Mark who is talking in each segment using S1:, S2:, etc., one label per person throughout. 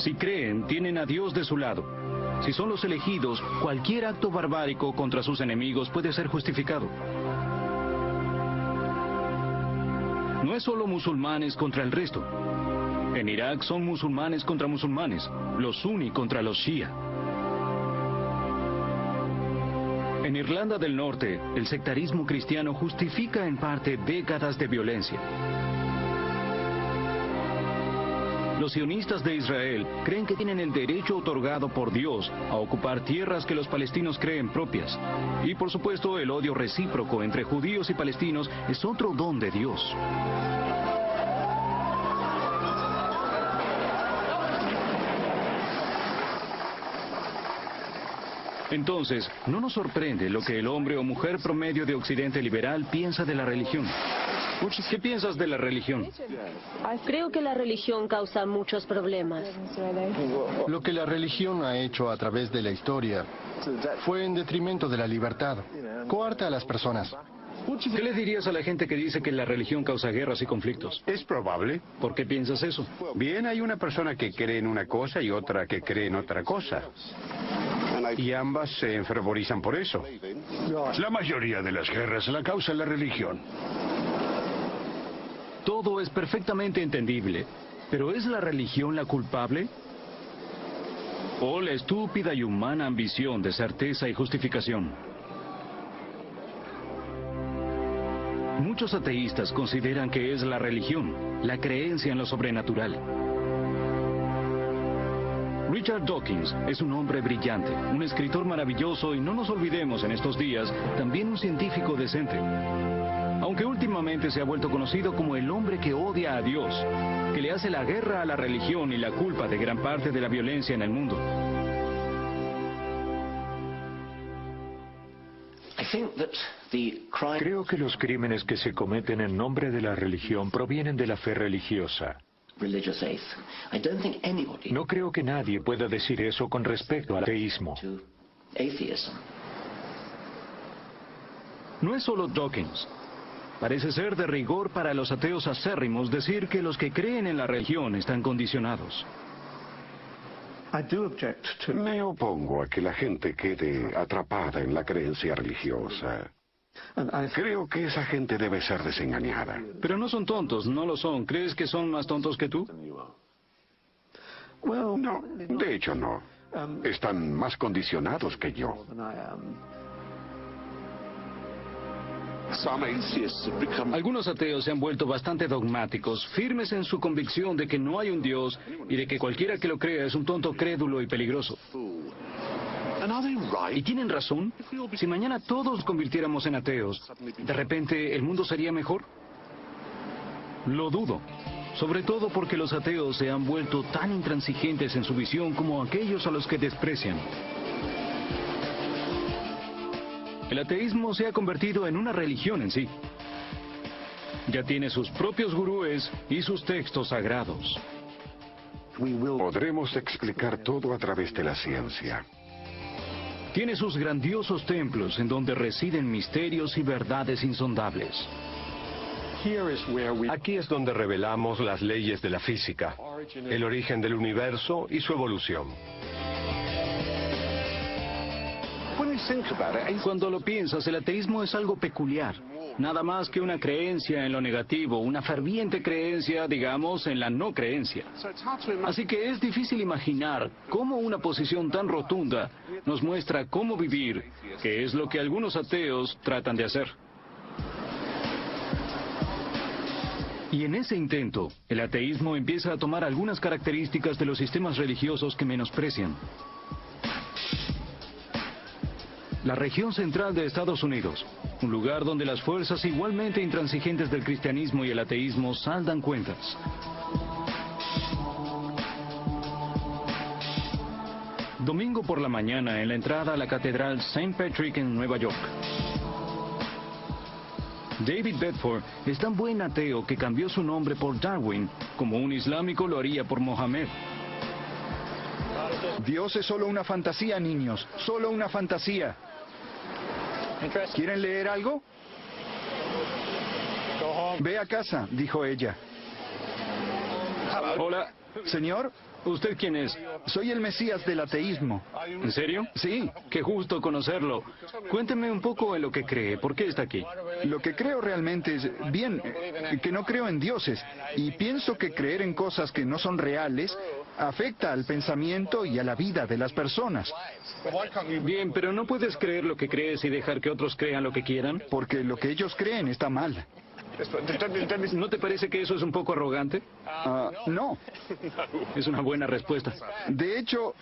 S1: Si creen, tienen a Dios de su lado. Si son los elegidos, cualquier acto barbárico contra sus enemigos puede ser justificado. No es solo musulmanes contra el resto. En Irak son musulmanes contra musulmanes, los suní contra los shia. En Irlanda del Norte, el sectarismo cristiano justifica en parte décadas de violencia. Los sionistas de Israel creen que tienen el derecho otorgado por Dios a ocupar tierras que los palestinos creen propias. Y por supuesto, el odio recíproco entre judíos y palestinos es otro don de Dios. Entonces, no nos sorprende lo que el hombre o mujer promedio de Occidente liberal piensa de la religión. ¿Qué piensas de la religión?
S2: Creo que la religión causa muchos problemas.
S3: Lo que la religión ha hecho a través de la historia fue en detrimento de la libertad. Coarta a las personas.
S1: ¿Qué le dirías a la gente que dice que la religión causa guerras y conflictos?
S4: Es probable.
S1: ¿Por qué piensas eso?
S4: Bien, hay una persona que cree en una cosa y otra que cree en otra cosa. Y ambas se enfervorizan por eso.
S5: La mayoría de las guerras la causa la religión.
S1: Todo es perfectamente entendible, pero ¿es la religión la culpable? ¿O la estúpida y humana ambición de certeza y justificación? Muchos ateístas consideran que es la religión, la creencia en lo sobrenatural. Richard Dawkins es un hombre brillante, un escritor maravilloso y no nos olvidemos en estos días, también un científico decente. Aunque últimamente se ha vuelto conocido como el hombre que odia a Dios, que le hace la guerra a la religión y la culpa de gran parte de la violencia en el mundo.
S6: Creo que los crímenes que se cometen en nombre de la religión provienen de la fe religiosa. No creo que nadie pueda decir eso con respecto al ateísmo.
S1: No es solo Dawkins. Parece ser de rigor para los ateos acérrimos decir que los que creen en la religión están condicionados.
S5: Me opongo a que la gente quede atrapada en la creencia religiosa. Creo que esa gente debe ser desengañada.
S1: Pero no son tontos, no lo son. ¿Crees que son más tontos que tú?
S5: No, de hecho no. Están más condicionados que yo.
S1: Algunos ateos se han vuelto bastante dogmáticos, firmes en su convicción de que no hay un Dios y de que cualquiera que lo crea es un tonto crédulo y peligroso. ¿Y tienen razón? Si mañana todos nos convirtiéramos en ateos, ¿de repente el mundo sería mejor? Lo dudo. Sobre todo porque los ateos se han vuelto tan intransigentes en su visión como aquellos a los que desprecian. El ateísmo se ha convertido en una religión en sí. Ya tiene sus propios gurúes y sus textos sagrados.
S5: Podremos explicar todo a través de la ciencia.
S1: Tiene sus grandiosos templos en donde residen misterios y verdades insondables.
S7: Aquí es donde revelamos las leyes de la física, el origen del universo y su evolución.
S1: Cuando lo piensas, el ateísmo es algo peculiar. Nada más que una creencia en lo negativo, una ferviente creencia, digamos, en la no creencia. Así que es difícil imaginar cómo una posición tan rotunda nos muestra cómo vivir, que es lo que algunos ateos tratan de hacer. Y en ese intento, el ateísmo empieza a tomar algunas características de los sistemas religiosos que menosprecian. La región central de Estados Unidos, un lugar donde las fuerzas igualmente intransigentes del cristianismo y el ateísmo saldan cuentas. Domingo por la mañana en la entrada a la Catedral St. Patrick en Nueva York. David Bedford es tan buen ateo que cambió su nombre por Darwin, como un islámico lo haría por Mohammed.
S8: Dios es solo una fantasía, niños, solo una fantasía. ¿Quieren leer algo? Ve a casa, dijo ella.
S1: Hola.
S8: Señor,
S1: ¿Usted quién es?
S8: Soy el Mesías del ateísmo.
S1: ¿En serio?
S8: Sí.
S1: Qué justo conocerlo. Cuénteme un poco en lo que cree. ¿Por qué está aquí?
S8: Lo que creo realmente es, bien, que no creo en dioses. Y pienso que creer en cosas que no son reales afecta al pensamiento y a la vida de las personas.
S1: Bien, pero ¿no puedes creer lo que crees y dejar que otros crean lo que quieran?
S8: Porque lo que ellos creen está mal.
S1: ¿No te parece que eso es un poco arrogante?
S8: No.
S1: Es una buena respuesta.
S8: De hecho,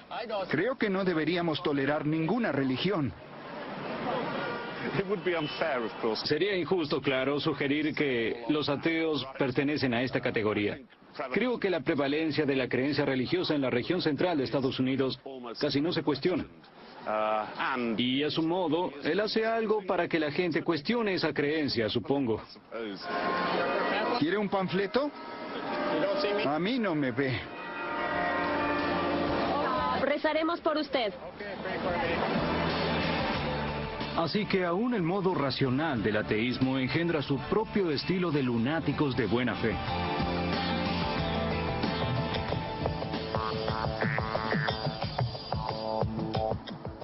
S8: creo que no deberíamos tolerar ninguna religión.
S1: Sería injusto, claro, sugerir que los ateos pertenecen a esta categoría. Creo que la prevalencia de la creencia religiosa en la región central de Estados Unidos casi no se cuestiona. Y a su modo, él hace algo para que la gente cuestione esa creencia, supongo.
S8: ¿Quiere un panfleto? A mí no me ve.
S2: Rezaremos por usted.
S1: Así que aún el modo racional del ateísmo engendra su propio estilo de lunáticos de buena fe.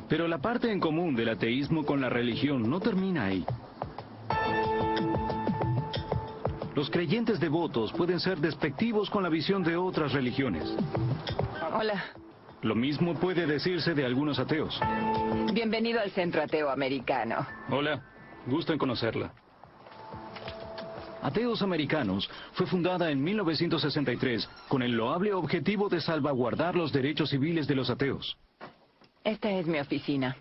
S1: Pero la parte en común del ateísmo con la religión no termina ahí. Los creyentes devotos pueden ser despectivos con la visión de otras religiones.
S9: Hola.
S1: Lo mismo puede decirse de algunos ateos.
S9: Bienvenido al Centro Ateo Americano.
S1: Hola, gusto en conocerla. Ateos Americanos fue fundada en 1963 con el loable objetivo de salvaguardar los derechos civiles de los ateos.
S9: Esta es mi oficina.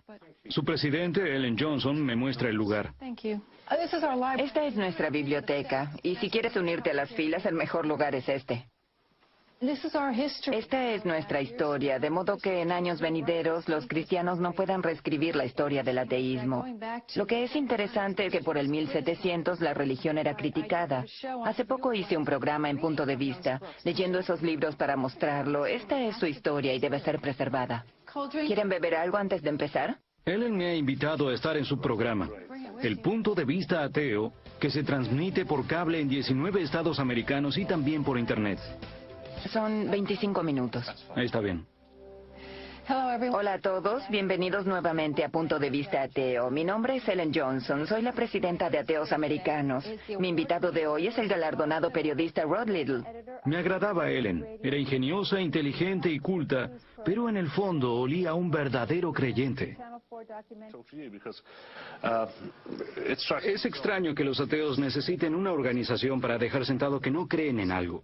S1: Su presidente, Ellen Johnson, me muestra el lugar.
S9: Esta es nuestra biblioteca, y si quieres unirte a las filas, el mejor lugar es este. Esta es nuestra historia, de modo que en años venideros los cristianos no puedan reescribir la historia del ateísmo. Lo que es interesante es que por el 1700 la religión era criticada. Hace poco hice un programa en Punto de Vista, leyendo esos libros para mostrarlo. Esta es su historia y debe ser preservada. ¿Quieren beber algo antes de empezar?
S1: Ellen me ha invitado a estar en su programa, El Punto de Vista Ateo, que se transmite por cable en 19 estados americanos y también por Internet.
S9: Son 25 minutos.
S1: Ahí está bien.
S9: Hola a todos, bienvenidos nuevamente a Punto de Vista Ateo. Mi nombre es Ellen Johnson, soy la presidenta de Ateos Americanos. Mi invitado de hoy es el galardonado periodista Rod Little.
S1: Me agradaba Ellen, era ingeniosa, inteligente y culta, pero en el fondo olía a un verdadero creyente. Es extraño que los ateos necesiten una organización para dejar sentado que no creen en algo.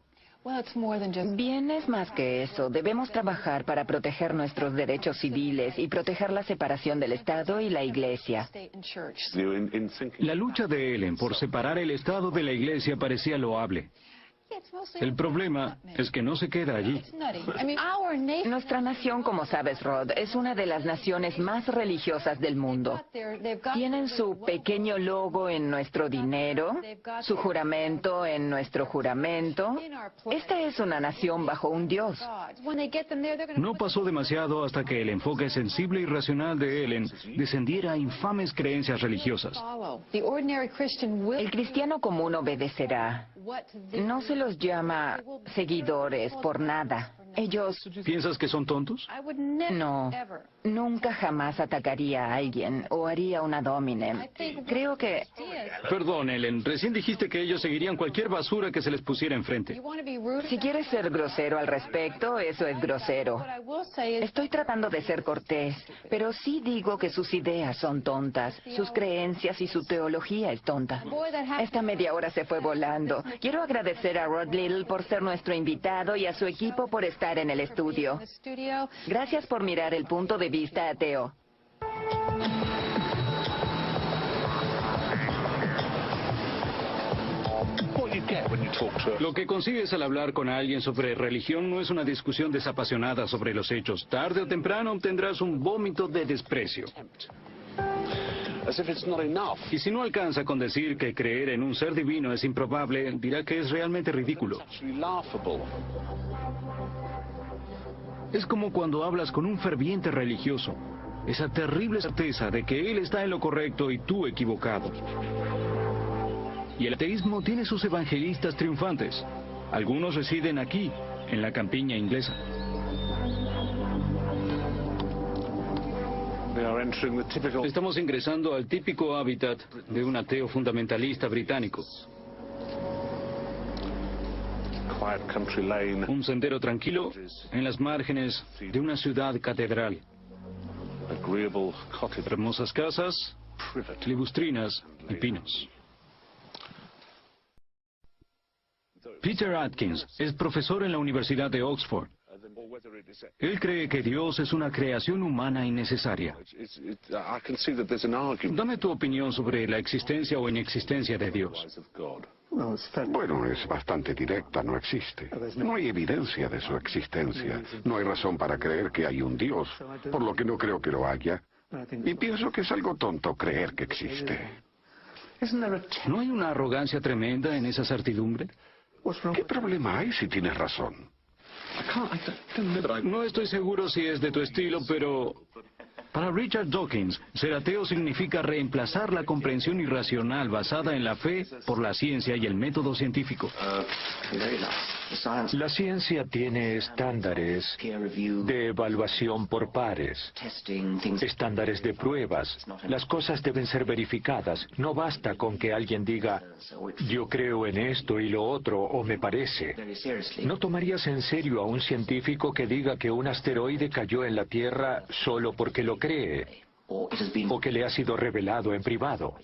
S9: Bien, es más que eso. Debemos trabajar para proteger nuestros derechos civiles y proteger la separación del Estado y la Iglesia.
S1: La lucha de Ellen por separar el Estado de la Iglesia parecía loable. El problema es que no se queda allí.
S9: Nuestra nación, como sabes, Rod, es una de las naciones más religiosas del mundo. Tienen su pequeño logo en nuestro dinero, su juramento en nuestro juramento. Esta es una nación bajo un Dios.
S1: No pasó demasiado hasta que el enfoque sensible y racional de Ellen descendiera a infames creencias religiosas.
S9: El cristiano común obedecerá. No se los llama seguidores por nada. Ellos...
S1: ¿Piensas que son tontos?
S9: No, nunca jamás atacaría a alguien o haría un ad hominem. Creo que...
S1: Perdón, Ellen, recién dijiste que ellos seguirían cualquier basura que se les pusiera enfrente.
S9: Si quieres ser grosero al respecto, eso es grosero. Estoy tratando de ser cortés, pero sí digo que sus ideas son tontas, sus creencias y su teología es tonta. Esta media hora se fue volando. Quiero agradecer a Rod Little por ser nuestro invitado y a su equipo por estar en el estudio. Gracias por mirar el Punto de Vista Ateo.
S1: Lo que consigues al hablar con alguien sobre religión no es una discusión desapasionada sobre los hechos. Tarde o temprano obtendrás un vómito de desprecio. Y si no alcanza con decir que creer en un ser divino es improbable, dirá que es realmente ridículo. Es como cuando hablas con un ferviente religioso. Esa terrible certeza de que él está en lo correcto y tú equivocado. Y el ateísmo tiene sus evangelistas triunfantes. Algunos residen aquí, en la campiña inglesa. Estamos ingresando al típico hábitat de un ateo fundamentalista británico. Un sendero tranquilo en las márgenes de una ciudad catedral. Hermosas casas, filibustrinas y pinos. Peter Atkins es profesor en la Universidad de Oxford. Él cree que Dios es una creación humana innecesaria. Dame tu opinión sobre la existencia o inexistencia de Dios.
S5: Bueno, es bastante directa, no existe. No hay evidencia de su existencia. No hay razón para creer que hay un Dios, por lo que no creo que lo haya. Y pienso que es algo tonto creer que existe.
S1: ¿No hay una arrogancia tremenda en esa certidumbre?
S5: ¿Qué problema hay si tienes razón?
S1: No estoy seguro si es de tu estilo, pero para Richard Dawkins, ser ateo significa reemplazar la comprensión irracional basada en la fe por la ciencia y el método científico.
S6: La ciencia tiene estándares de evaluación por pares, estándares de pruebas. Las cosas deben ser verificadas. No basta con que alguien diga, yo creo en esto y lo otro, o me parece. ¿No tomarías en serio a un científico que diga que un asteroide cayó en la Tierra solo porque lo cree, o que le ha sido revelado en privado?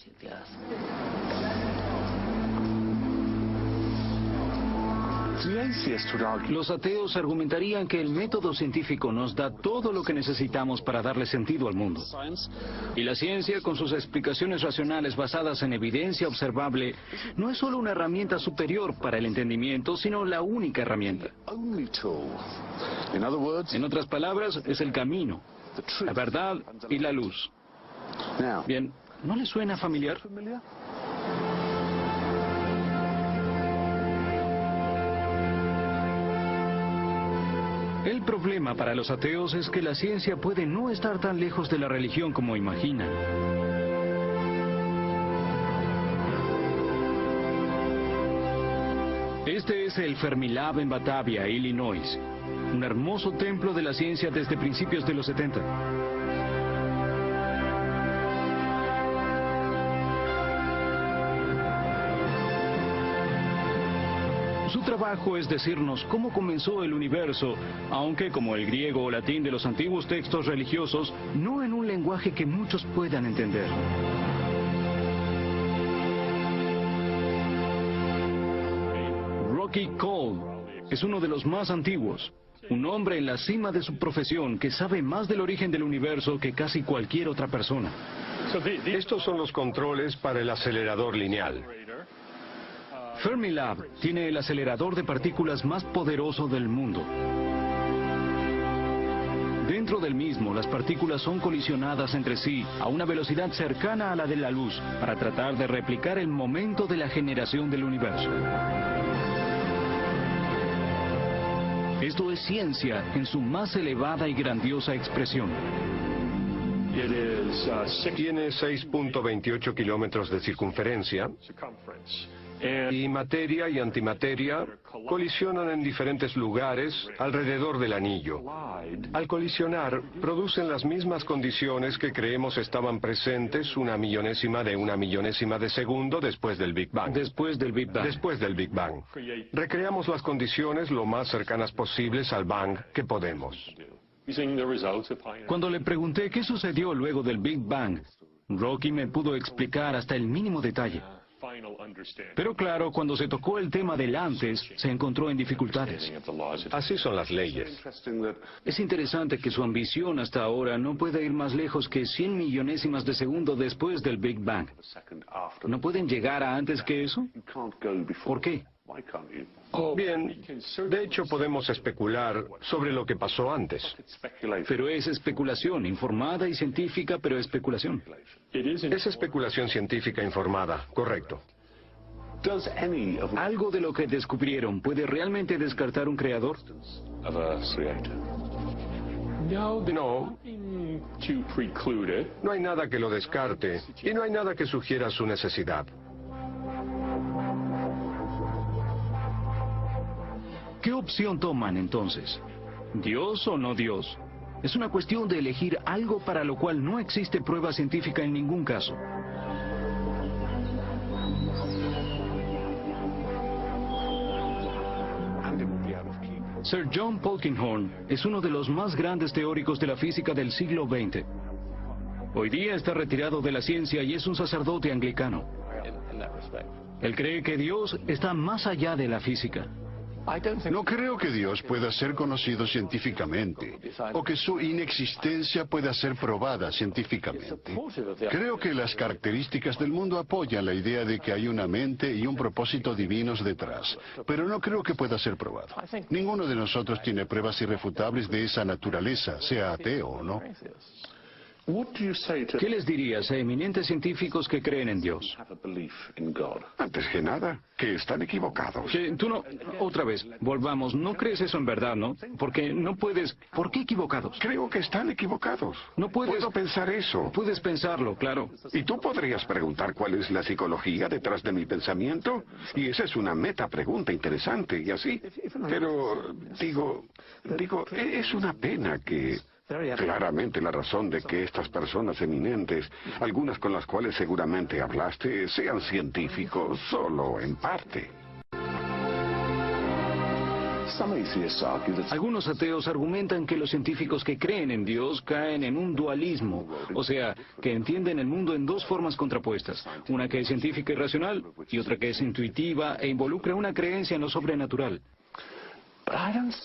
S1: Los ateos argumentarían que el método científico nos da todo lo que necesitamos para darle sentido al mundo. Y la ciencia, con sus explicaciones racionales basadas en evidencia observable, no es solo una herramienta superior para el entendimiento, sino la única herramienta. En otras palabras, es el camino, la verdad y la luz. Bien, ¿no le suena familiar? El problema para los ateos es que la ciencia puede no estar tan lejos de la religión como imaginan. Este es el Fermilab en Batavia, Illinois. Un hermoso templo de la ciencia desde principios de los 70. Su trabajo es decirnos cómo comenzó el universo, aunque como el griego o latín de los antiguos textos religiosos, no en un lenguaje que muchos puedan entender. Rocky Cole es uno de los más antiguos, un hombre en la cima de su profesión que sabe más del origen del universo que casi cualquier otra persona.
S7: Estos son los controles para el acelerador lineal.
S1: Fermilab tiene el acelerador de partículas más poderoso del mundo. Dentro del mismo, las partículas son colisionadas entre sí a una velocidad cercana a la de la luz para tratar de replicar el momento de la generación del universo. Esto es ciencia en su más elevada y grandiosa expresión.
S7: Tiene 6.28 kilómetros de circunferencia. Y materia y antimateria colisionan en diferentes lugares alrededor del anillo. Al colisionar, producen las mismas condiciones que creemos estaban presentes una millonésima de segundo después del Big Bang.
S1: Después del Big Bang.
S7: Después del Big Bang. Recreamos las condiciones lo más cercanas posibles al Bang que podemos.
S1: Cuando le pregunté qué sucedió luego del Big Bang, Rocky me pudo explicar hasta el mínimo detalle. Pero claro, cuando se tocó el tema del antes, se encontró en dificultades.
S7: Así son las leyes.
S1: Es interesante que su ambición hasta ahora no puede ir más lejos que 100 millonésimas de segundo después del Big Bang. ¿No pueden llegar a antes que eso? ¿Por qué?
S7: Bien, de hecho podemos especular sobre lo que pasó antes.
S1: Pero es especulación, informada y científica, pero especulación.
S7: Es especulación científica informada, correcto.
S1: ¿Algo de lo que descubrieron puede realmente descartar un creador?
S7: No. No hay nada que lo descarte y no hay nada que sugiera su necesidad.
S1: ¿Qué opción toman entonces? ¿Dios o no Dios? Es una cuestión de elegir algo para lo cual no existe prueba científica en ningún caso. Sir John Polkinghorne es uno de los más grandes teóricos de la física del siglo XX. Hoy día está retirado de la ciencia y es un sacerdote anglicano. Él cree que Dios está más allá de la física.
S5: No creo que Dios pueda ser conocido científicamente o que su inexistencia pueda ser probada científicamente. Creo que las características del mundo apoyan la idea de que hay una mente y un propósito divinos detrás, pero no creo que pueda ser probado. Ninguno de nosotros tiene pruebas irrefutables de esa naturaleza, sea ateo o no.
S1: ¿Qué les dirías a eminentes científicos que creen en Dios?
S5: Antes que nada, que están equivocados.
S1: Que tú no... Otra vez, volvamos. No crees eso en verdad, ¿no? Porque no puedes... ¿Por qué equivocados?
S5: Creo que están equivocados.
S1: No puedes...
S5: Puedo pensar eso.
S1: Puedes pensarlo, claro.
S5: Y tú podrías preguntar cuál es la psicología detrás de mi pensamiento. Y esa es una meta pregunta interesante y así. Pero, digo, es una pena que... Claramente la razón de que estas personas eminentes, algunas con las cuales seguramente hablaste, sean científicos solo en parte.
S1: Algunos ateos argumentan que los científicos que creen en Dios caen en un dualismo, o sea, que entienden el mundo en dos formas contrapuestas, una que es científica y racional y otra que es intuitiva e involucra una creencia en lo sobrenatural.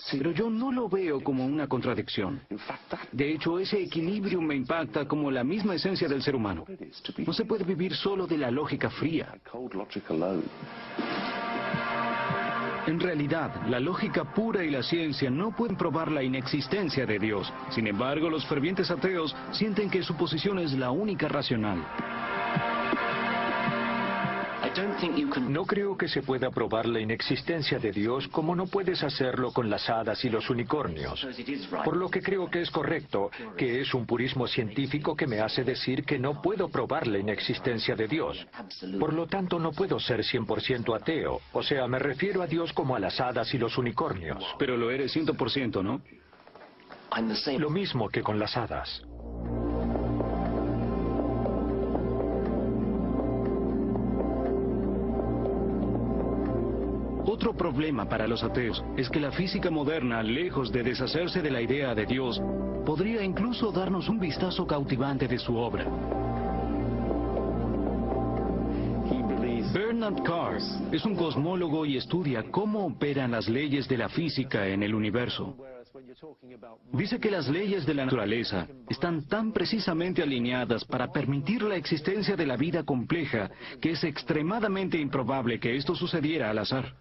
S1: Pero yo no lo veo como una contradicción. De hecho, ese equilibrio me impacta como la misma esencia del ser humano. No se puede vivir solo de la lógica fría. En realidad, la lógica pura y la ciencia no pueden probar la inexistencia de Dios. Sin embargo, los fervientes ateos sienten que su posición es la única racional.
S6: No creo que se pueda probar la inexistencia de Dios como no puedes hacerlo con las hadas y los unicornios. Por lo que creo que es correcto, que es un purismo científico que me hace decir que no puedo probar la inexistencia de Dios. Por lo tanto, no puedo ser 100% ateo. O sea, me refiero a Dios como a las hadas y los unicornios.
S1: Pero lo eres 100%, ¿no?
S6: Lo mismo que con las hadas.
S1: Otro problema para los ateos es que la física moderna, lejos de deshacerse de la idea de Dios, podría incluso darnos un vistazo cautivante de su obra. Bernard Carr es un cosmólogo y estudia cómo operan las leyes de la física en el universo. Dice que las leyes de la naturaleza están tan precisamente alineadas para permitir la existencia de la vida compleja que es extremadamente improbable que esto sucediera al azar.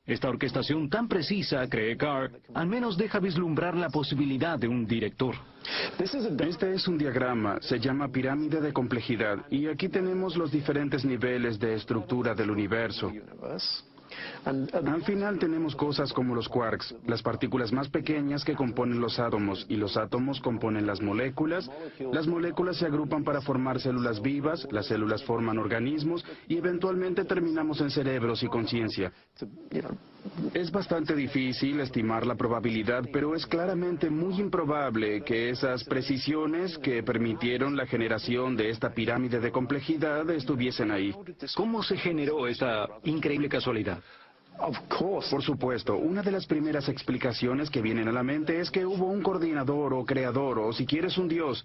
S1: Esta orquestación tan precisa, cree Carr, al menos deja vislumbrar la posibilidad de un director.
S10: Este es un diagrama, se llama pirámide de complejidad, y aquí tenemos los diferentes niveles de estructura del universo. Al final tenemos cosas como los quarks, las partículas más pequeñas que componen los átomos, y los átomos componen las moléculas se agrupan para formar células vivas, las células forman organismos, y eventualmente terminamos en cerebros y conciencia. Es bastante difícil estimar la probabilidad, pero es claramente muy improbable que esas precisiones que permitieron la generación de esta pirámide de complejidad estuviesen ahí.
S1: ¿Cómo se generó esta increíble casualidad?
S10: Por supuesto, una de las primeras explicaciones que vienen a la mente es que hubo un coordinador o creador, o si quieres un Dios.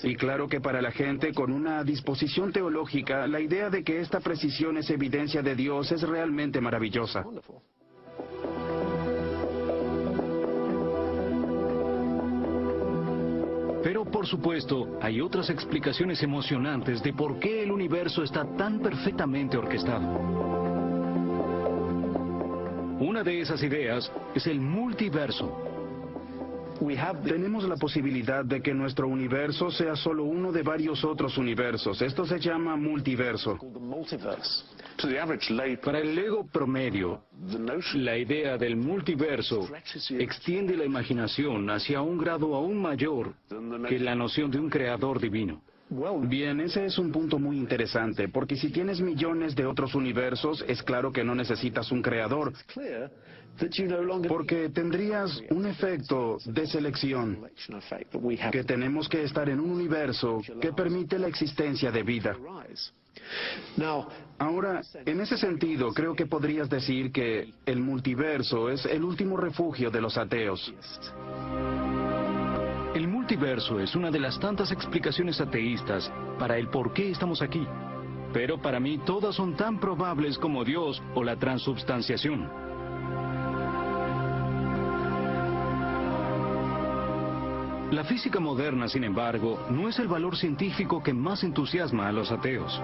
S10: Y claro que para la gente con una disposición teológica, la idea de que esta precisión es evidencia de Dios es realmente maravillosa.
S1: Pero, por supuesto, hay otras explicaciones emocionantes de por qué el universo está tan perfectamente orquestado. Una de esas ideas es el multiverso.
S10: Tenemos la posibilidad de que nuestro universo sea solo uno de varios otros universos. Esto se llama multiverso.
S1: Para el ego promedio, la idea del multiverso extiende la imaginación hacia un grado aún mayor que la noción de un creador divino.
S10: Bien, ese es un punto muy interesante, porque si tienes millones de otros universos, es claro que no necesitas un creador, porque tendrías un efecto de selección, que tenemos que estar en un universo que permite la existencia de vida. Ahora, en ese sentido, creo que podrías decir que el multiverso es el último refugio de los ateos.
S1: El multiverso es una de las tantas explicaciones ateístas para el por qué estamos aquí. Pero para mí todas son tan probables como Dios o la transubstanciación. La física moderna, sin embargo, no es el valor científico que más entusiasma a los ateos.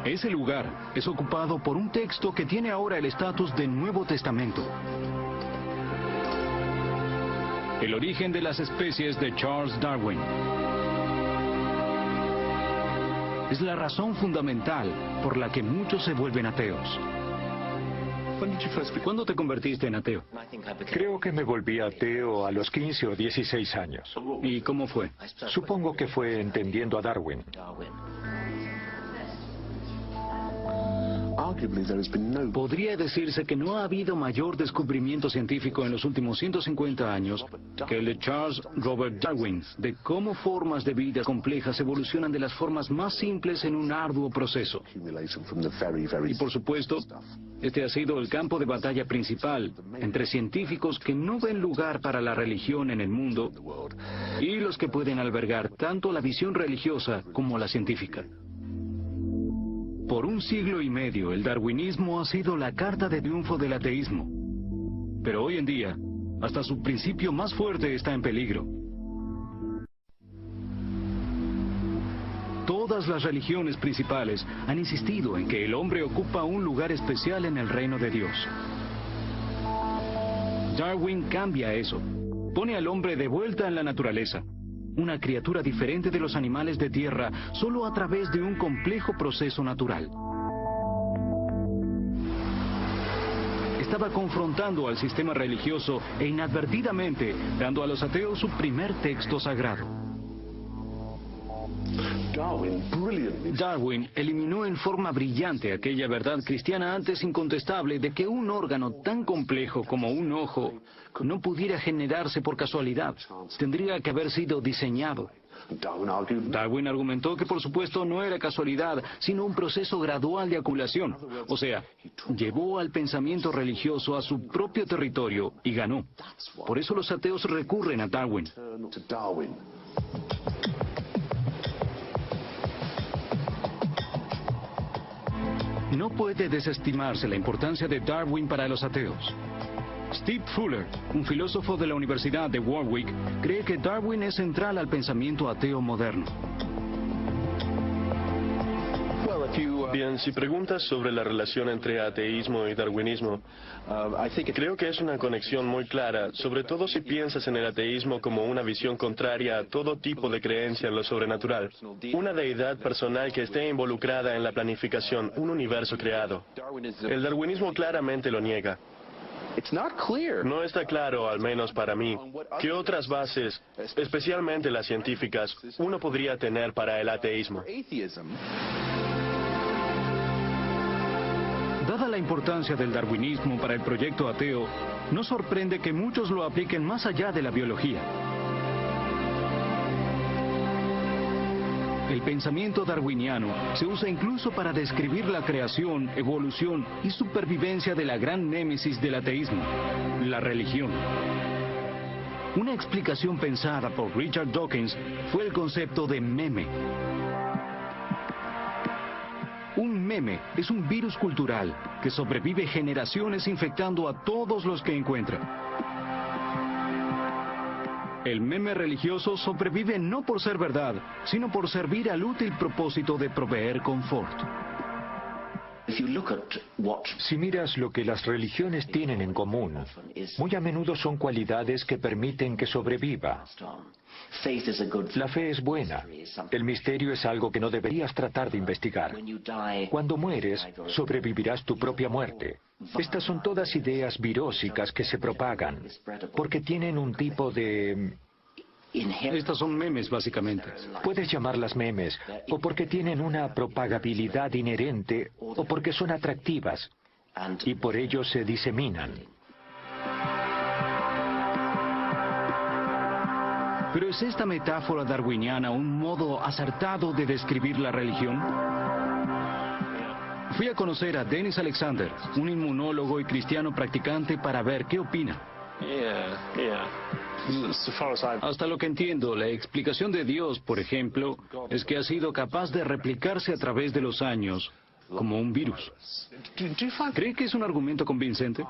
S1: Ese lugar es ocupado por un texto que tiene ahora el estatus de Nuevo Testamento. El origen de las especies de Charles Darwin. Es la razón fundamental por la que muchos se vuelven ateos. ¿Cuándo te convertiste en ateo?
S6: Creo que me volví ateo a los 15 o 16 años.
S1: ¿Y cómo fue?
S6: Supongo que fue entendiendo a Darwin.
S1: Podría decirse que no ha habido mayor descubrimiento científico en los últimos 150 años que el de Charles Robert Darwin, de cómo formas de vida complejas evolucionan de las formas más simples en un arduo proceso. Y por supuesto, este ha sido el campo de batalla principal entre científicos que no ven lugar para la religión en el mundo y los que pueden albergar tanto la visión religiosa como la científica. Por un siglo y medio, el darwinismo ha sido la carta de triunfo del ateísmo. Pero hoy en día, hasta su principio más fuerte está en peligro. Todas las religiones principales han insistido en que el hombre ocupa un lugar especial en el reino de Dios. Darwin cambia eso. Pone al hombre de vuelta en la naturaleza. Una criatura diferente de los animales de tierra solo a través de un complejo proceso natural. Estaba confrontando al sistema religioso e inadvertidamente dando a los ateos su primer texto sagrado. Darwin eliminó en forma brillante aquella verdad cristiana antes incontestable de que un órgano tan complejo como un ojo no pudiera generarse por casualidad. Tendría que haber sido diseñado. Darwin argumentó que por supuesto no era casualidad, sino un proceso gradual de acumulación. O sea, llevó al pensamiento religioso a su propio territorio y ganó. Por eso los ateos recurren a Darwin. No puede desestimarse la importancia de Darwin para los ateos. Steve Fuller, un filósofo de la Universidad de Warwick, cree que Darwin es central al pensamiento ateo moderno.
S11: Bien, si preguntas sobre la relación entre ateísmo y darwinismo, creo que es una conexión muy clara, sobre todo si piensas en el ateísmo como una visión contraria a todo tipo de creencia en lo sobrenatural. Una deidad personal que esté involucrada en la planificación, un universo creado. El darwinismo claramente lo niega. No está claro, al menos para mí, qué otras bases, especialmente las científicas, uno podría tener para el ateísmo.
S1: Dada la importancia del darwinismo para el proyecto ateo, no sorprende que muchos lo apliquen más allá de la biología. El pensamiento darwiniano se usa incluso para describir la creación, evolución y supervivencia de la gran némesis del ateísmo, la religión. Una explicación pensada por Richard Dawkins fue el concepto de meme. Un meme es un virus cultural que sobrevive generaciones infectando a todos los que encuentra. El meme religioso sobrevive no por ser verdad, sino por servir al útil propósito de proveer confort.
S6: Si miras lo que las religiones tienen en común, muy a menudo son cualidades que permiten que sobreviva. La fe es buena. El misterio es algo que no deberías tratar de investigar. Cuando mueres, sobrevivirás tu propia muerte. Estas son todas ideas virósicas que se propagan, porque tienen un tipo de
S1: Estas son memes, básicamente.
S6: Puedes llamarlas memes, o porque tienen una propagabilidad inherente, o porque son atractivas, y por ello se diseminan.
S1: ¿Pero es esta metáfora darwiniana un modo acertado de describir la religión? Fui a conocer a Dennis Alexander, un inmunólogo y cristiano practicante, para ver qué opina. Hasta lo que entiendo, la explicación de Dios, por ejemplo, es que ha sido capaz de replicarse a través de los años como un virus. ¿Cree que es un argumento convincente?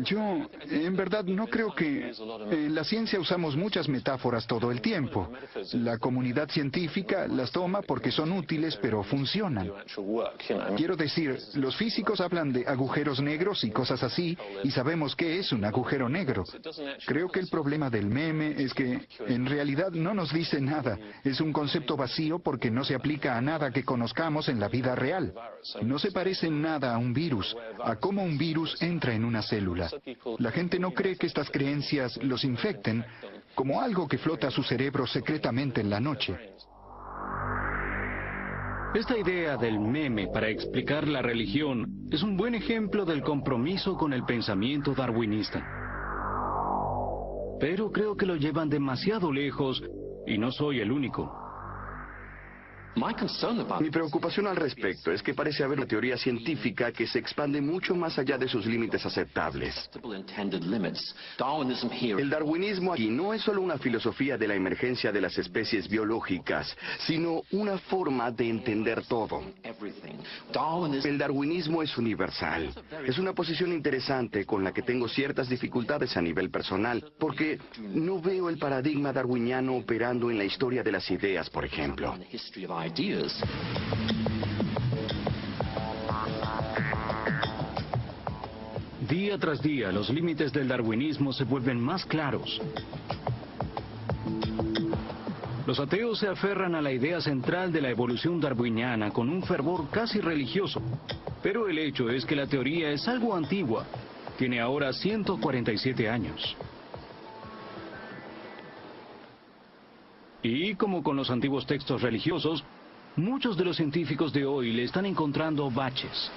S8: Yo, en verdad, no creo que... En la ciencia usamos muchas metáforas todo el tiempo. La comunidad científica las toma porque son útiles, pero funcionan. Quiero decir, los físicos hablan de agujeros negros y cosas así, y sabemos qué es un agujero negro. Creo que el problema del meme es que, en realidad, no nos dice nada. Es un concepto vacío porque no se aplica a nada que conozcamos en la vida real. No se parece en nada a un virus, a cómo un virus entra en una célula. La gente no cree que estas creencias los infecten como algo que flota a su cerebro secretamente en la noche.
S1: Esta idea del meme para explicar la religión es un buen ejemplo del compromiso con el pensamiento darwinista. Pero creo que lo llevan demasiado lejos y no soy el único.
S12: Mi preocupación al respecto es que parece haber una teoría científica que se expande mucho más allá de sus límites aceptables. El darwinismo aquí no es solo una filosofía de la emergencia de las especies biológicas, sino una forma de entender todo. El darwinismo es universal. Es una posición interesante con la que tengo ciertas dificultades a nivel personal, porque no veo el paradigma darwiniano operando en la historia de las ideas, por ejemplo.
S1: Día tras día, los límites del darwinismo se vuelven más claros. Los ateos se aferran a la idea central de la evolución darwiniana con un fervor casi religioso. Pero el hecho es que la teoría es algo antigua. Tiene ahora 147 años. Y como con los antiguos textos religiosos, muchos de los científicos de hoy le están encontrando baches.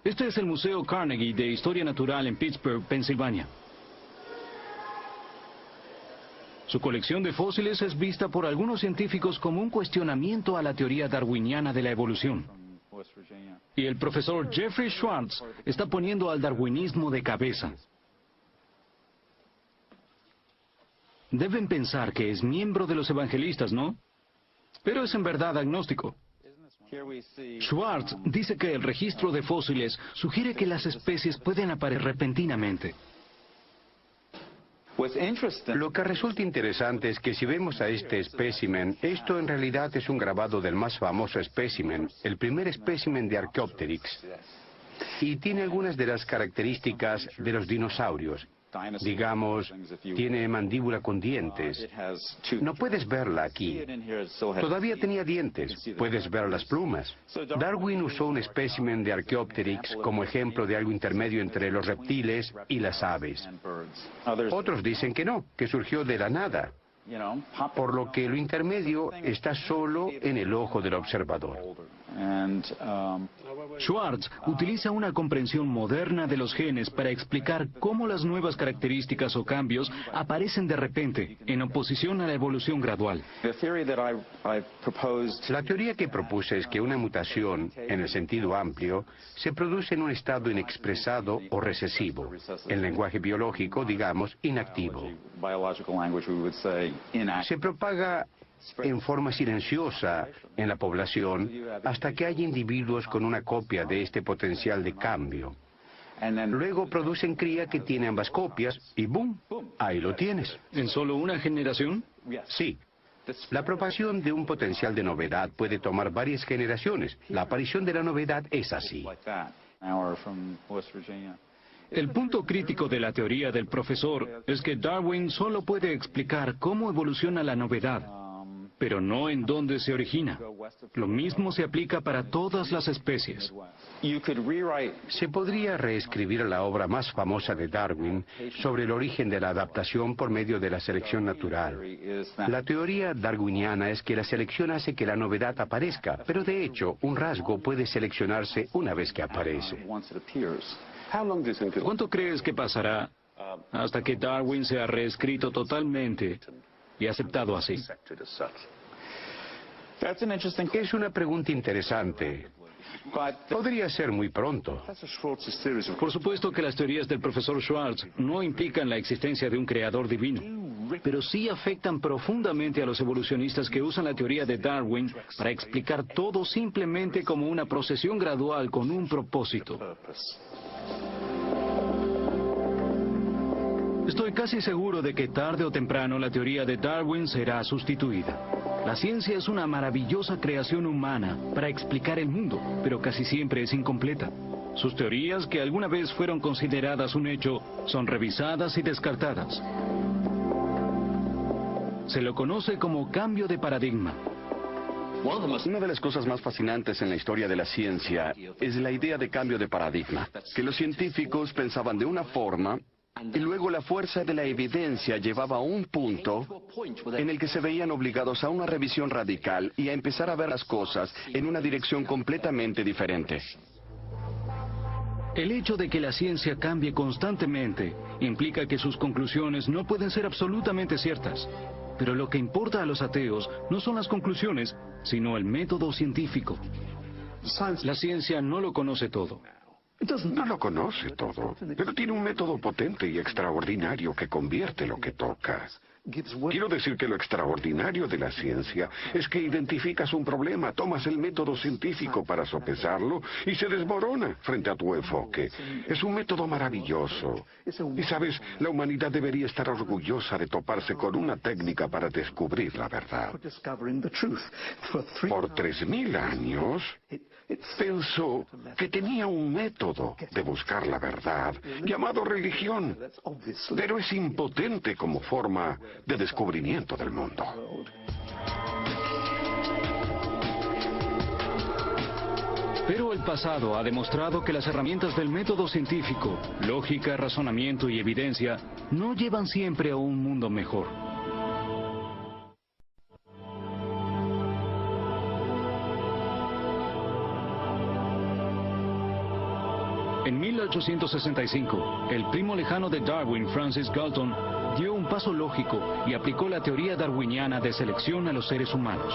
S1: Este es el Museo Carnegie de Historia Natural en Pittsburgh, Pensilvania. Su colección de fósiles es vista por algunos científicos como un cuestionamiento a la teoría darwiniana de la evolución. Y el profesor Jeffrey Schwartz está poniendo al darwinismo de cabeza. Deben pensar que es miembro de los evangelistas, ¿no? Pero es en verdad agnóstico. Schwartz dice que el registro de fósiles sugiere que las especies pueden aparecer repentinamente.
S4: Lo que resulta interesante es que si vemos a este espécimen, esto en realidad es un grabado del más famoso espécimen, el primer espécimen de Archaeopteryx. Y tiene algunas de las características de los dinosaurios. Digamos, tiene mandíbula con dientes. No puedes verla aquí. Todavía tenía dientes. Puedes ver las plumas. Darwin usó un espécimen de Archaeopteryx como ejemplo de algo intermedio entre los reptiles y las aves. Otros dicen que no, que surgió de la nada. Por lo que lo intermedio está solo en el ojo del observador.
S1: Schwartz utiliza una comprensión moderna de los genes para explicar cómo las nuevas características o cambios aparecen de repente, en oposición a la evolución gradual.
S4: La teoría que propuse es que una mutación, en el sentido amplio, se produce en un estado inexpresado o recesivo. En lenguaje biológico, digamos, inactivo. Se propaga en forma silenciosa en la población hasta que hay individuos con una copia de este potencial de cambio. Luego producen cría que tiene ambas copias y ¡boom! Ahí lo tienes.
S1: ¿En solo una generación?
S4: Sí. La propagación de un potencial de novedad puede tomar varias generaciones. La aparición de la novedad es así.
S1: El punto crítico de la teoría del profesor es que Darwin solo puede explicar cómo evoluciona la novedad, pero no en dónde se origina. Lo mismo se aplica para todas las especies.
S4: Se podría reescribir la obra más famosa de Darwin sobre el origen de la adaptación por medio de la selección natural. La teoría darwiniana es que la selección hace que la novedad aparezca, pero de hecho, un rasgo puede seleccionarse una vez que aparece.
S1: ¿Cuánto crees que pasará hasta que Darwin sea reescrito totalmente y aceptado así?
S4: Es una pregunta interesante. Podría ser muy pronto.
S1: Por supuesto que las teorías del profesor Schwartz no implican la existencia de un creador divino, pero sí afectan profundamente a los evolucionistas que usan la teoría de Darwin para explicar todo simplemente como una procesión gradual con un propósito. Estoy casi seguro de que tarde o temprano la teoría de Darwin será sustituida. La ciencia es una maravillosa creación humana para explicar el mundo, pero casi siempre es incompleta. Sus teorías, que alguna vez fueron consideradas un hecho, son revisadas y descartadas. Se lo conoce como cambio de paradigma.
S12: Una de las cosas más fascinantes en la historia de la ciencia es la idea de cambio de paradigma, que los científicos pensaban de una forma y luego la fuerza de la evidencia llevaba a un punto en el que se veían obligados a una revisión radical y a empezar a ver las cosas en una dirección completamente diferente.
S1: El hecho de que la ciencia cambie constantemente implica que sus conclusiones no pueden ser absolutamente ciertas. Pero lo que importa a los ateos no son las conclusiones, sino el método científico. La ciencia no lo conoce todo.
S5: No lo conoce todo, pero tiene un método potente y extraordinario que convierte lo que toca. Quiero decir que lo extraordinario de la ciencia es que identificas un problema, tomas el método científico para sopesarlo y se desmorona frente a tu enfoque. Es un método maravilloso. Y sabes, la humanidad debería estar orgullosa de toparse con una técnica para descubrir la verdad. Por 3000 años, pensó que tenía un método de buscar la verdad llamado religión, pero es impotente como forma de descubrimiento del mundo.
S1: Pero el pasado ha demostrado que las herramientas del método científico, lógica, razonamiento y evidencia, no llevan siempre a un mundo mejor. En 1865, el primo lejano de Darwin, Francis Galton, dio un paso lógico y aplicó la teoría darwiniana de selección a los seres humanos.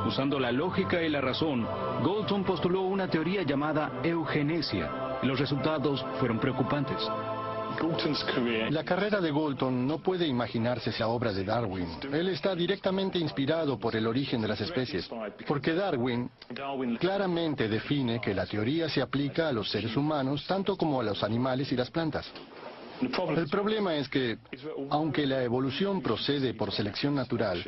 S1: Usando la lógica y la razón, Galton postuló una teoría llamada eugenesia. Los resultados fueron preocupantes.
S3: La carrera de Galton no puede imaginarse la obra de Darwin. Él está directamente inspirado por el origen de las especies, porque Darwin claramente define que la teoría se aplica a los seres humanos tanto como a los animales y las plantas. El problema es que, aunque la evolución procede por selección natural,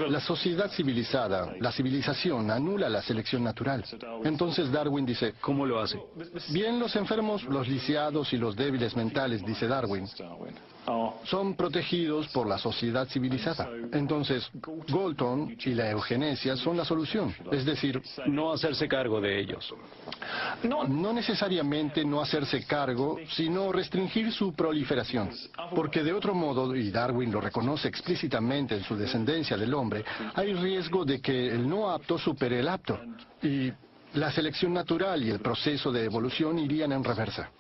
S3: la sociedad civilizada, la civilización, anula la selección natural. Entonces Darwin dice,
S1: ¿cómo lo hace?
S3: Bien, los enfermos, los lisiados y los débiles mentales, dice Darwin, son protegidos por la sociedad civilizada. Entonces, Galton y la eugenesia son la solución. Es decir,
S1: no hacerse cargo de ellos.
S3: No necesariamente no hacerse cargo, sino restringir su proliferación. Porque de otro modo, y Darwin lo reconoce explícitamente en su descendencia del hombre, hay riesgo de que el no apto supere el apto. Y la selección natural y el proceso de evolución irían en reversa.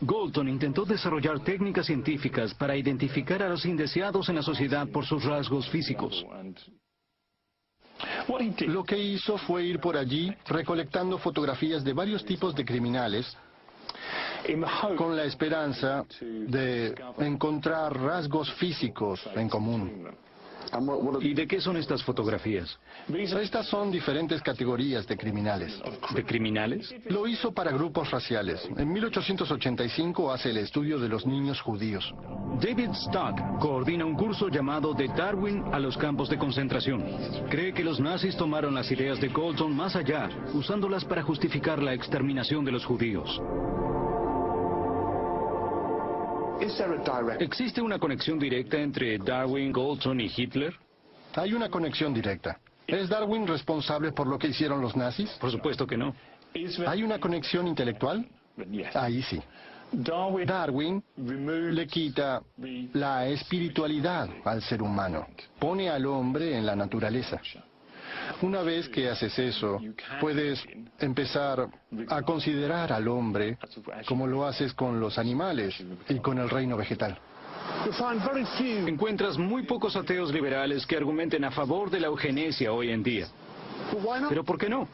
S1: Galton intentó desarrollar técnicas científicas para identificar a los indeseados en la sociedad por sus rasgos físicos.
S3: Lo que hizo fue ir por allí recolectando fotografías de varios tipos de criminales con la esperanza de encontrar rasgos físicos en común.
S1: ¿Y de qué son estas fotografías?
S3: Estas son diferentes categorías de criminales.
S1: ¿De criminales?
S3: Lo hizo para grupos raciales. En 1885 hace el estudio de los niños judíos.
S1: David Stock coordina un curso llamado De Darwin a los campos de concentración. Cree que los nazis tomaron las ideas de Galton más allá, usándolas para justificar la exterminación de los judíos. ¿Existe una conexión directa entre Darwin, Galton y Hitler?
S3: Hay una conexión directa. ¿Es Darwin responsable por lo que hicieron los nazis?
S1: Por supuesto que no.
S3: ¿Hay una conexión intelectual? Ahí sí. Darwin le quita la espiritualidad al ser humano. Pone al hombre en la naturaleza. Una vez que haces eso, puedes empezar a considerar al hombre como lo haces con los animales y con el reino vegetal.
S1: Encuentras muy pocos ateos liberales que argumenten a favor de la eugenesia hoy en día. ¿Pero por qué no?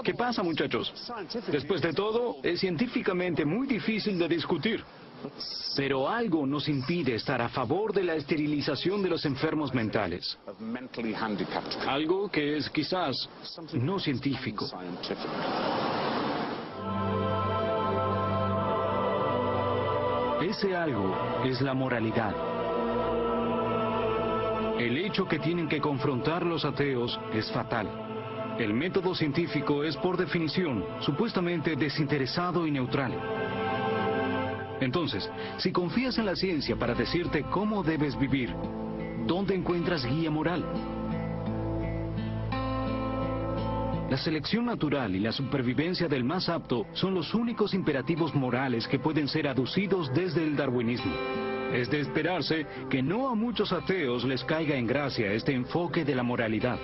S1: ¿Qué pasa, muchachos? Después de todo, es científicamente muy difícil de discutir. Pero algo nos impide estar a favor de la esterilización de los enfermos mentales. Algo que es quizás no científico. Ese algo es la moralidad. El hecho que tienen que confrontar los ateos es fatal. El método científico es, por definición, supuestamente desinteresado y neutral. Entonces, si confías en la ciencia para decirte cómo debes vivir, ¿dónde encuentras guía moral? La selección natural y la supervivencia del más apto son los únicos imperativos morales que pueden ser aducidos desde el darwinismo. Es de esperarse que no a muchos ateos les caiga en gracia este enfoque de la moralidad.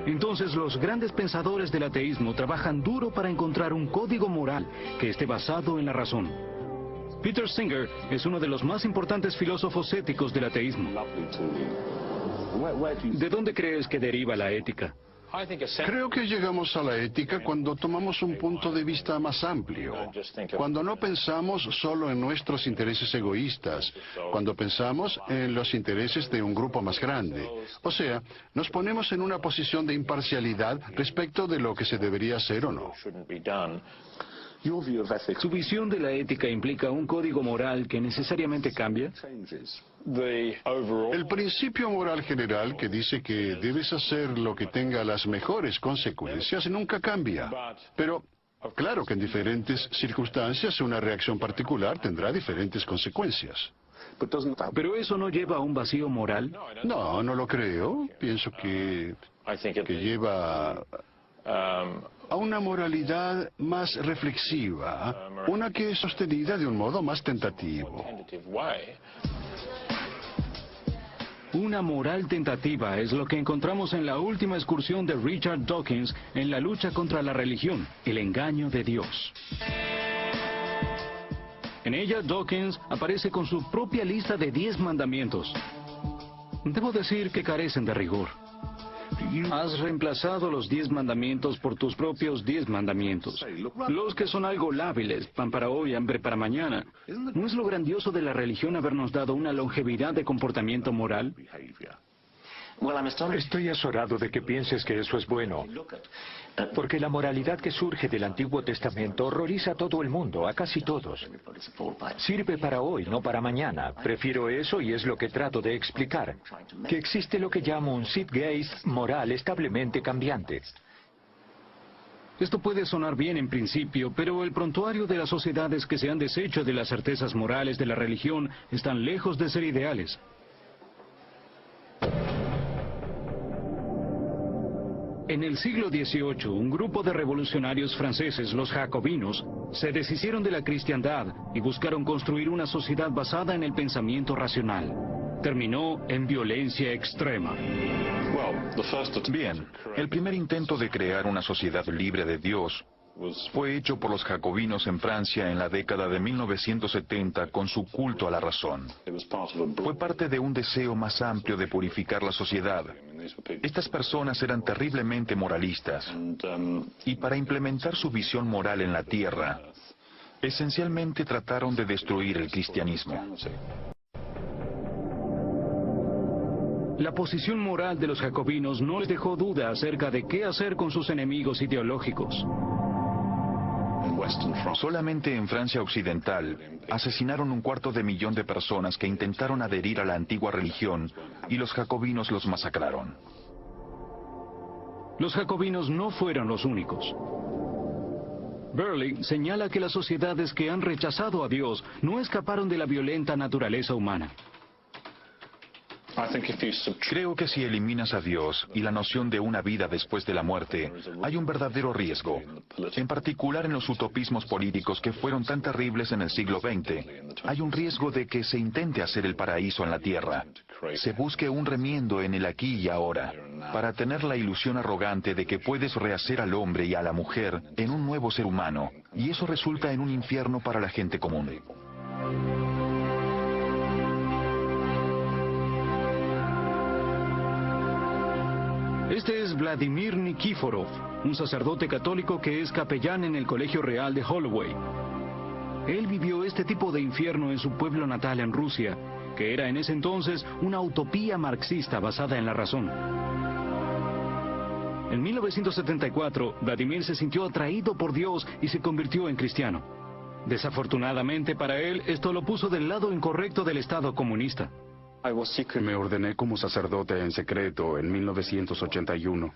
S1: Entonces los grandes pensadores del ateísmo trabajan duro para encontrar un código moral que esté basado en la razón. Peter Singer es uno de los más importantes filósofos éticos del ateísmo. ¿De dónde crees que deriva la ética?
S5: Creo que llegamos a la ética cuando tomamos un punto de vista más amplio, cuando no pensamos solo en nuestros intereses egoístas, cuando pensamos en los intereses de un grupo más grande. O sea, nos ponemos en una posición de imparcialidad respecto de lo que se debería hacer o no.
S1: ¿Su visión de la ética implica un código moral que necesariamente cambia?
S5: El principio moral general que dice que debes hacer lo que tenga las mejores consecuencias nunca cambia. Pero claro que en diferentes circunstancias una reacción particular tendrá diferentes consecuencias.
S1: ¿Pero eso no lleva a un vacío moral?
S5: No, no lo creo. Pienso que lleva a una moralidad más reflexiva, una que es sostenida de un modo más tentativo.
S1: Una moral tentativa es lo que encontramos en la última excursión de Richard Dawkins en la lucha contra la religión, el engaño de Dios. En ella, Dawkins aparece con su propia lista de 10 mandamientos. Debo decir que carecen de rigor. Has reemplazado los 10 mandamientos por tus propios 10 mandamientos. Los que son algo lábiles, pan para hoy, hambre para mañana. ¿No es lo grandioso de la religión habernos dado una longevidad de comportamiento moral?
S6: Estoy azorado de que pienses que eso es bueno, porque la moralidad que surge del Antiguo Testamento horroriza a todo el mundo, a casi todos. Sirve para hoy, no para mañana. Prefiero eso y es lo que trato de explicar, que existe lo que llamo un zeitgeist moral establemente cambiante.
S1: Esto puede sonar bien en principio, pero el prontuario de las sociedades que se han deshecho de las certezas morales de la religión están lejos de ser ideales. En el siglo XVIII, un grupo de revolucionarios franceses, los jacobinos, se deshicieron de la cristiandad y buscaron construir una sociedad basada en el pensamiento racional. Terminó en violencia extrema.
S13: Bien, el primer intento de crear una sociedad libre de Dios fue hecho por los jacobinos en Francia en la década de 1970 con su culto a la razón. Fue parte de un deseo más amplio de purificar la sociedad. Estas personas eran terriblemente moralistas y para implementar su visión moral en la tierra, esencialmente trataron de destruir el cristianismo.
S1: La posición moral de los jacobinos no les dejó duda acerca de qué hacer con sus enemigos ideológicos.
S13: Solamente en Francia Occidental asesinaron 250.000 de personas que intentaron adherir a la antigua religión y los jacobinos los masacraron.
S1: Los jacobinos no fueron los únicos. Burley señala que las sociedades que han rechazado a Dios no escaparon de la violenta naturaleza humana.
S13: Creo que si eliminas a Dios y la noción de una vida después de la muerte, hay un verdadero riesgo, en particular en los utopismos políticos que fueron tan terribles en el siglo XX. Hay un riesgo de que se intente hacer el paraíso en la tierra, se busque un remiendo en el aquí y ahora, para tener la ilusión arrogante de que puedes rehacer al hombre y a la mujer en un nuevo ser humano, y eso resulta en un infierno para la gente común.
S1: Este es Vladimir Nikiforov, un sacerdote católico que es capellán en el Colegio Real de Holloway. Él vivió este tipo de infierno en su pueblo natal en Rusia, que era en ese entonces una utopía marxista basada en la razón. En 1974, Vladimir se sintió atraído por Dios y se convirtió en cristiano. Desafortunadamente para él, esto lo puso del lado incorrecto del Estado comunista.
S10: Me ordené como sacerdote en secreto en 1981.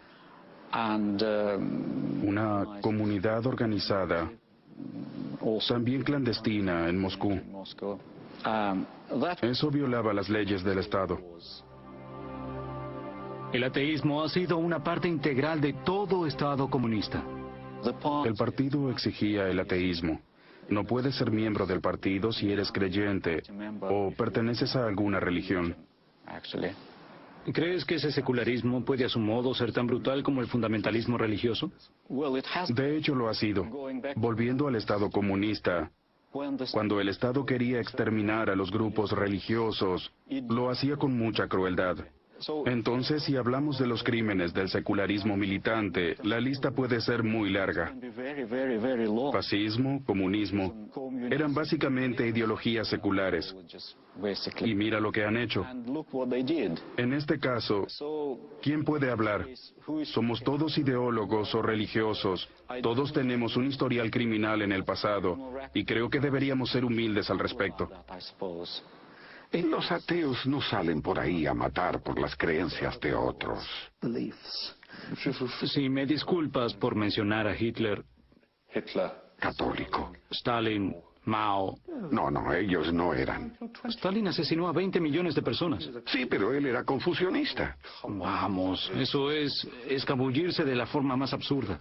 S10: Una comunidad organizada, también clandestina, en Moscú. Eso violaba las leyes del Estado.
S1: El ateísmo ha sido una parte integral de todo Estado comunista.
S10: El partido exigía el ateísmo. No puedes ser miembro del partido si eres creyente o perteneces a alguna religión.
S1: ¿Crees que ese secularismo puede a su modo ser tan brutal como el fundamentalismo religioso?
S10: De hecho lo ha sido. Volviendo al Estado comunista, cuando el Estado quería exterminar a los grupos religiosos, lo hacía con mucha crueldad. Entonces, si hablamos de los crímenes del secularismo militante, la lista puede ser muy larga. Fascismo, comunismo, eran básicamente ideologías seculares. Y mira lo que han hecho. En este caso, ¿quién puede hablar? Somos todos ideólogos o religiosos. Todos tenemos un historial criminal en el pasado. Y creo que deberíamos ser humildes al respecto.
S5: Los ateos no salen por ahí a matar por las creencias de otros.
S1: Si me disculpas por mencionar a Hitler.
S5: Católico.
S1: Stalin, Mao.
S5: No, ellos no eran.
S1: Stalin asesinó a 20 millones de personas.
S5: Sí, pero él era confucionista.
S1: Vamos, eso es escabullirse de la forma más absurda.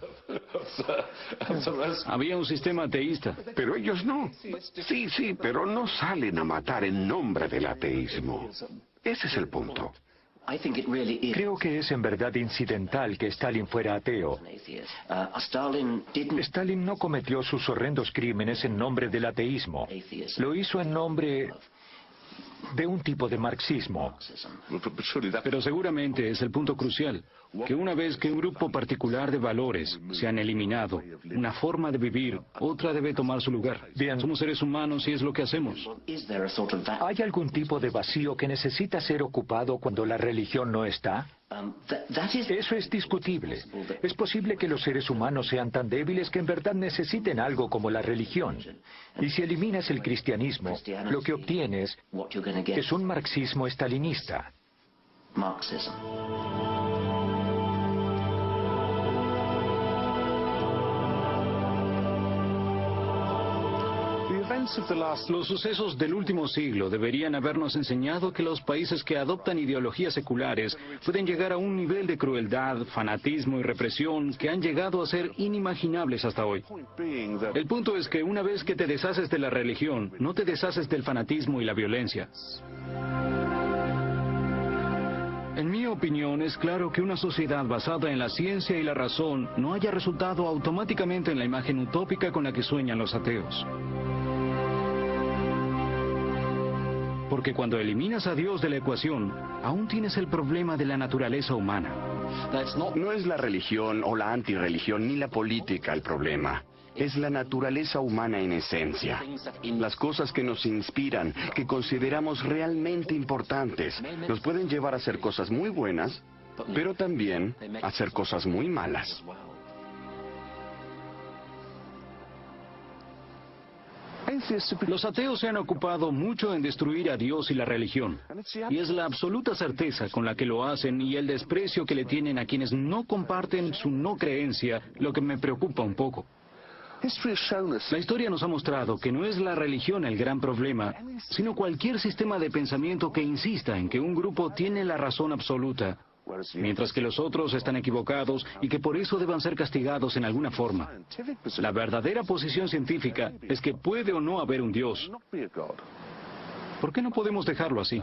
S1: Había un sistema ateísta.
S5: Pero ellos no. Sí, pero no salen a matar en nombre del ateísmo. Ese es el punto.
S6: Creo que es en verdad incidental que Stalin fuera ateo. Stalin no cometió sus horrendos crímenes en nombre del ateísmo. Lo hizo en nombre de un tipo de marxismo.
S1: Pero seguramente es el punto crucial, que una vez que un grupo particular de valores se han eliminado, una forma de vivir, otra debe tomar su lugar. Bien, somos seres humanos y es lo que hacemos.
S6: ¿Hay algún tipo de vacío que necesita ser ocupado cuando la religión no está? Eso es discutible. Es posible que los seres humanos sean tan débiles que en verdad necesiten algo como la religión. Y si eliminas el cristianismo, lo que obtienes es un marxismo estalinista.
S1: Los sucesos del último siglo deberían habernos enseñado que los países que adoptan ideologías seculares pueden llegar a un nivel de crueldad, fanatismo y represión que han llegado a ser inimaginables hasta hoy. El punto es que una vez que te deshaces de la religión, no te deshaces del fanatismo y la violencia. En mi opinión, es claro que una sociedad basada en la ciencia y la razón no haya resultado automáticamente en la imagen utópica con la que sueñan los ateos. Porque cuando eliminas a Dios de la ecuación, aún tienes el problema de la naturaleza humana.
S12: No es la religión o la antirreligión ni la política el problema. Es la naturaleza humana en esencia. Las cosas que nos inspiran, que consideramos realmente importantes, nos pueden llevar a hacer cosas muy buenas, pero también a hacer cosas muy malas.
S1: Los ateos se han ocupado mucho en destruir a Dios y la religión. Y es la absoluta certeza con la que lo hacen y el desprecio que le tienen a quienes no comparten su no creencia lo que me preocupa un poco. La historia nos ha mostrado que no es la religión el gran problema, sino cualquier sistema de pensamiento que insista en que un grupo tiene la razón absoluta, mientras que los otros están equivocados y que por eso deban ser castigados en alguna forma. La verdadera posición científica es que puede o no haber un Dios. ¿Por qué no podemos dejarlo así?